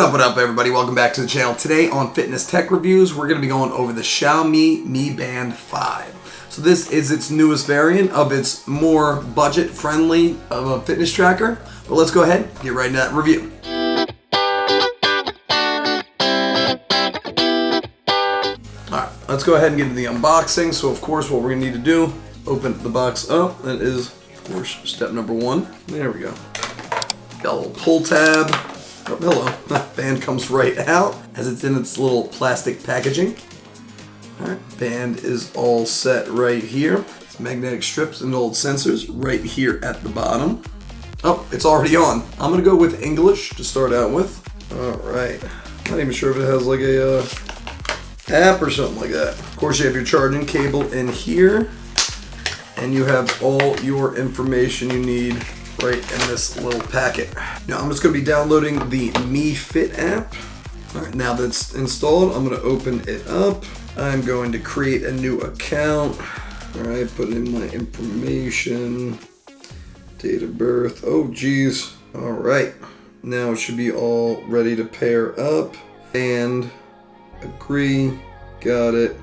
What up, everybody? Welcome back to the channel. Today on Fitness Tech Reviews, we're going to be going over the Xiaomi Mi Band 5. So this is its newest variant of its more budget-friendly of a fitness tracker. But let's go ahead and get right into that review. Alright, let's go ahead and get into the unboxing. So of course what we're going to need to do, open the box up. That is, of course, step number one. There we go. Got a little pull tab. Oh, hello. That band comes right out as it's in its little plastic packaging. Alright, band is all set right here. It's magnetic strips and old sensors right here at the bottom. Oh, it's already on. I'm gonna go with English to start out with. Alright. Not even sure if it has like a app or something like that. Of course, you have your charging cable in here, and you have all your information you need right in this little packet. Now I'm just going to be downloading the Mi Fit app. Alright, now that's installed, I'm going to open it up. I'm going to create a new account. Alright, put in my information, date of birth. Oh geez. Alright, now it should be all ready to pair up. And agree, got it.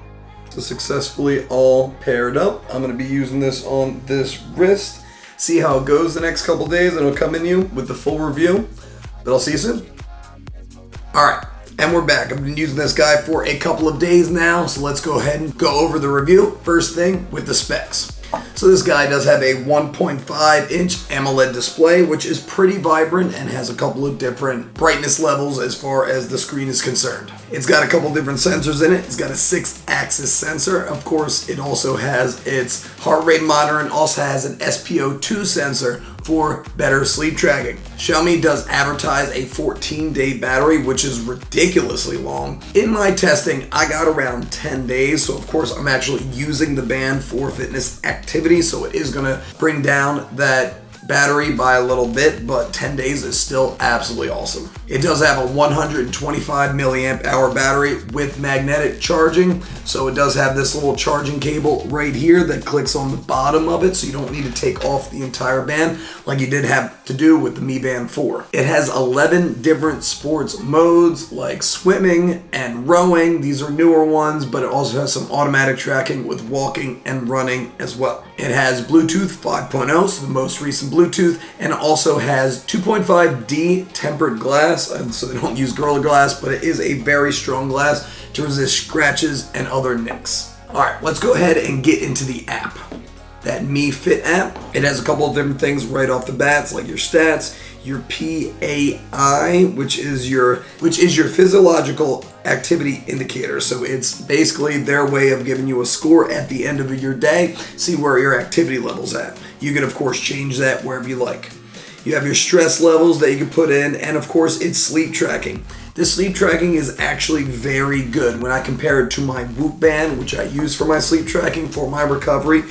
So successfully all paired up. I'm going to be using this on this wrist. See how it goes the next couple days, and I'll come in you with the full review. But I'll see you soon. Alright, and we're back. I've been using this guy for a couple of days now, so let's go ahead and go over the review. First thing with the specs. So this guy does have a 1.5-inch AMOLED display, which is pretty vibrant and has a couple of different brightness levels as far as the screen is concerned. It's got a couple different sensors in it. It's got a 6-axis sensor. Of course, it also has its heart rate monitor and also has an SpO2 sensor for better sleep tracking. Xiaomi does advertise a 14-day battery, which is ridiculously long. In my testing, I got around 10 days, so of course I'm actually using the band for fitness activity, so it is gonna bring down that battery by a little bit, but 10 days is still absolutely awesome. It does have a 125 milliamp hour battery with magnetic charging, so it does have this little charging cable right here that clicks on the bottom of it, so you don't need to take off the entire band like you did have to do with the Mi Band 4. It has 11 different sports modes like swimming and rowing. These are newer ones, but it also has some automatic tracking with walking and running as well. It has Bluetooth 5.0, so the most recent Bluetooth, and also has 2.5D tempered glass, and so they don't use Gorilla Glass, but it is a very strong glass to resist scratches and other nicks. Alright, let's go ahead and get into the app. That Mi Fit app, it has a couple of different things right off the bat. It's like your stats, your PAI, which is your physiological activity indicator. So it's basically their way of giving you a score at the end of your day, see where your activity level's at. You can of course change that wherever you like. You have your stress levels that you can put in, and of course it's sleep tracking. This sleep tracking is actually very good. When I compare it to my Whoop band, which I use for my sleep tracking for my recovery,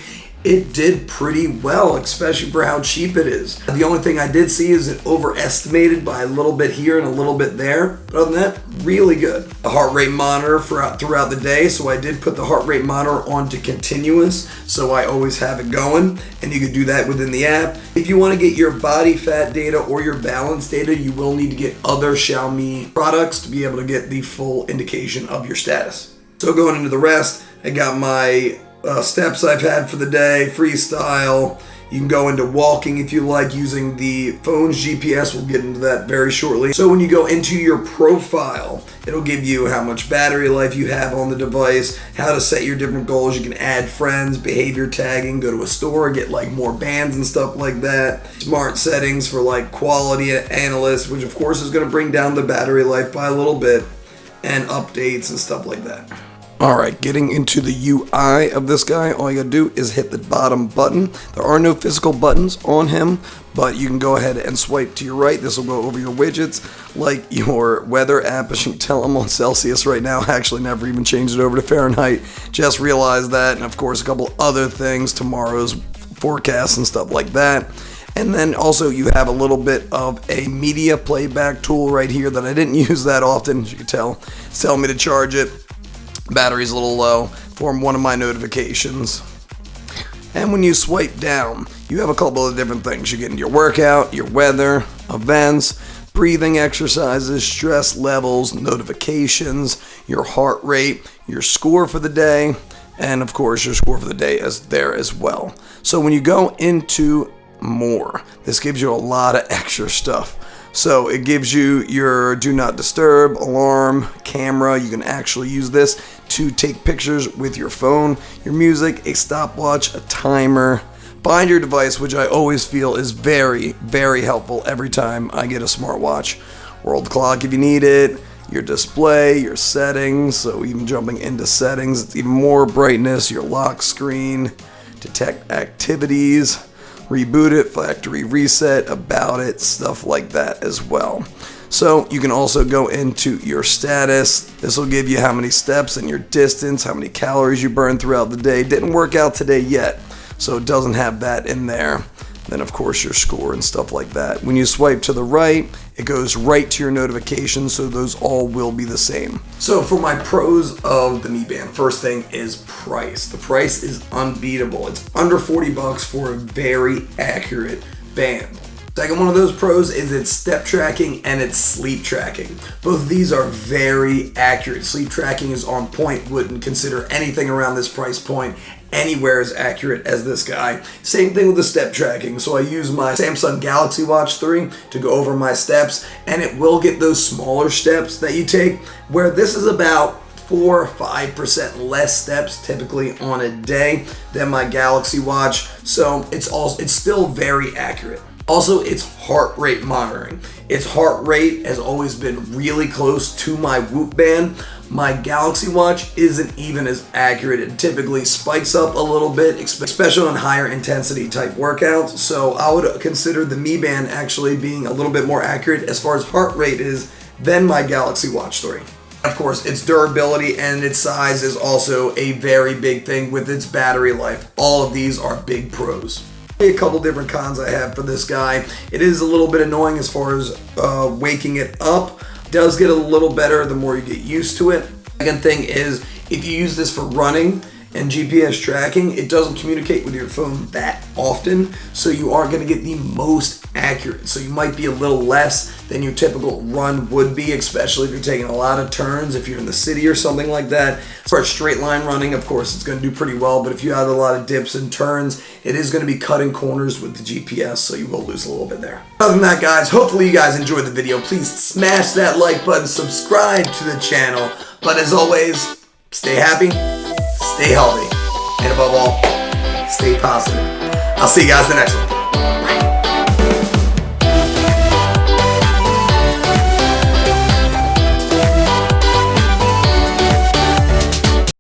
it did pretty well, especially for how cheap it is. The only thing I did see is it overestimated by a little bit here and a little bit there. But other than that, really good. A heart rate monitor throughout the day, so I did put the heart rate monitor onto continuous, so I always have it going, and you can do that within the app. If you want to get your body fat data or your balance data, you will need to get other Xiaomi products to be able to get the full indication of your status. So going into the rest, I got my steps I've had for the day, freestyle. You can go into walking if you like using the phone's GPS. We'll get into that very shortly. So when you go into your profile, it'll give you how much battery life you have on the device, how to set your different goals. You can add friends, behavior tagging, go to a store, get like more bands and stuff like that. Smart settings for like quality analyst, which of course is going to bring down the battery life by a little bit, and updates and stuff like that. Alright, getting into the UI of this guy, all you gotta do is hit the bottom button. There are no physical buttons on him, but you can go ahead and swipe to your right. This will go over your widgets, like your weather app. As you can tell, I'm on Celsius right now. I actually never even changed it over to Fahrenheit. Just realized that, and of course a couple other things, tomorrow's forecast and stuff like that. And then also you have a little bit of a media playback tool right here that I didn't use that often. As you can tell, it's telling me to charge it. Battery's a little low for one of my notifications. And when you swipe down, you have a couple of different things. You get into your workout, your weather, events, breathing exercises, stress levels, notifications, your heart rate, your score for the day, and of course your score for the day is there as well. So when you go into more, this gives you a lot of extra stuff. So it gives you your do not disturb, alarm, camera. You can actually use this to take pictures with your phone, your music, a stopwatch, a timer. Find your device, which I always feel is very, very helpful every time I get a smartwatch. World clock if you need it, your display, your settings. So even jumping into settings, it's even more brightness, your lock screen, detect activities, reboot it, factory reset, about it, stuff like that as well. So you can also go into your status. This will give you how many steps and your distance, how many calories you burn throughout the day. Didn't work out today yet, so it doesn't have that in there. Then of course your score and stuff like that. When you swipe to the right, it goes right to your notifications, so those all will be the same. So for my pros of the Mi Band, first thing is price. The price is unbeatable. It's under 40 bucks for a very accurate band. Second one of those pros is its step tracking and its sleep tracking. Both of these are very accurate. Sleep tracking is on point. Wouldn't consider anything around this price point anywhere as accurate as this guy. Same thing with the step tracking. So I use my Samsung Galaxy Watch 3 to go over my steps, and it will get those smaller steps that you take, where this is about 4 or 5% less steps typically on a day than my Galaxy Watch. So it's still very accurate. Also, it's heart rate monitoring. Its heart rate has always been really close to my Whoop band. My Galaxy Watch isn't even as accurate. It typically spikes up a little bit, especially on higher intensity type workouts. So I would consider the Mi Band actually being a little bit more accurate as far as heart rate is than my Galaxy Watch 3. Of course, its durability and its size is also a very big thing with its battery life. All of these are big pros. A couple different cons I have for this guy. It is a little bit annoying as far as waking it up. It does get a little better the more you get used to it. Second thing is, if you use this for running and GPS tracking, it doesn't communicate with your phone that often, so you aren't going to get the most accurate. So you might be a little less than your typical run would be, especially if you're taking a lot of turns, if you're in the city or something like that. As far as straight line running, of course, it's going to do pretty well, but if you have a lot of dips and turns, it is going to be cutting corners with the GPS, so you will lose a little bit there. Other than that, guys, hopefully you guys enjoyed the video. Please smash that like button, subscribe to the channel, but as always, stay happy, stay healthy, and above all, stay positive. I'll see you guys in the next one.